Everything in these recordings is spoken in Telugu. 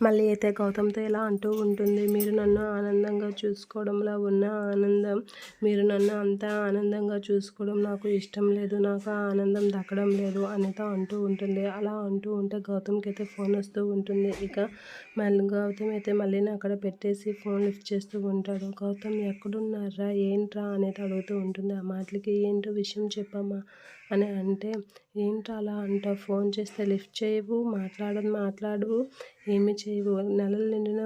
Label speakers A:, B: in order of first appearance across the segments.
A: మళ్ళీ అయితే గౌతమ్‌తో ఇలా అంటూ ఉంటుంది. మీరు నన్ను ఆనందంగా చూసుకోవడంలో ఉన్న ఆనందం, మీరు నన్ను అంత ఆనందంగా చూసుకోవడం నాకు ఇష్టం లేదు. నాకు ఆ ఆనందం దక్కడం లేదు అనితో అంటూ ఉంటుంది. అలా అంటూ ఉంటే గౌతమ్‌కైతే ఫోన్ వస్తూ ఉంటుంది. ఇక మళ్ళీ గౌతమ్ అయితే మళ్ళీని అక్కడ పెట్టేసి ఫోన్ లిఫ్ట్ చేస్తూ ఉంటాడు. గౌతమ్ ఎక్కడున్నార్రా? ఏంట్రా? అనేది అడుగుతూ ఉంటుంది. ఆ మాటలకి ఏంటో విషయం చెప్పమ్మా అని అంటే, ఏంట్రా అలా అంటావు? ఫోన్ చేస్తే లిఫ్ట్ చేయవు, మాట్లాడవు, ఏమి చేయవు. నెలలు నిండిన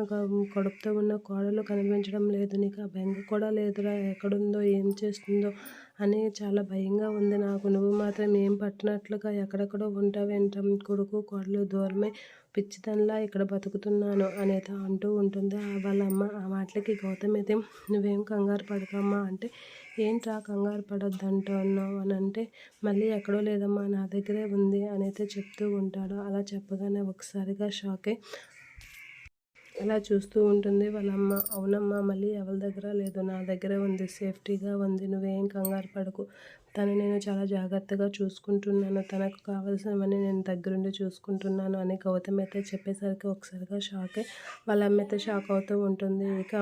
A: కడుపుతో ఉన్న కోడలు కనిపించడం లేదు. నీకు ఆ బెంగ కూడా లేదురా? ఎక్కడుందో, ఏం చేస్తుందో అని చాలా భయంగా ఉంది నాకు. నువ్వు మాత్రం ఏం పట్టనట్లుగా ఎక్కడెక్కడో ఉంటావేంటం? కొడుకు కోడలు దూరమై పిచ్చిదానిలా ఇక్కడ బతుకుతున్నాను అనేత అంటూ ఉంటుంది వాళ్ళ అమ్మ. ఆ మాటలకి గౌతమ్ అయితే, నువ్వేం కంగారు పడకమ్మా అంటే, ఏంట్రా కంగారు పడొద్దంటున్నావు అని అంటే, మళ్ళీ ఎక్కడో లేదమ్మా నా దగ్గరే ఉంది అనైతే చెప్తూ ఉంటాడు. అలా చెప్పగానే ఒకసారిగా షాక్ అయి అలా చూస్తూ ఉంటుంది వాళ్ళమ్మ. అవునమ్మా మళ్ళీ ఎవరి దగ్గర లేదు, నా దగ్గరే ఉంది, సేఫ్టీగా ఉంది, నువ్వేం కంగారు పడకు. తను నేను చాలా జాగ్రత్తగా చూసుకుంటున్నాను, తనకు కావాల్సినవన్నీ నేను దగ్గరుండి చూసుకుంటున్నాను అని గౌతమ్ అయితే చెప్పేసరికి ఒకసారిగా షాక్ అయి వాళ్ళ అమ్మ అయితే షాక్ అవుతూ ఉంటుంది. ఇక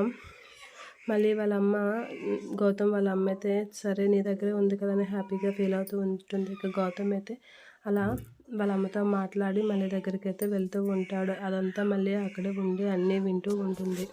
A: మళ్ళీ వాళ్ళ అమ్మ గౌతమ్ వాళ్ళ అమ్మ అయితే సరే నీ దగ్గరే ఉంది కదా అని హ్యాపీగా ఫీల్ అవుతూ ఉంటుంది. ఇక గౌతమ్ అయితే అలా వాళ్ళ అమ్మతో మాట్లాడి మళ్ళీ దగ్గరికి అయితే వెళ్తూ ఉంటాడు. అదంతా మళ్ళీ అక్కడే ఉండి అన్నీ వింటూ ఉంటుంది.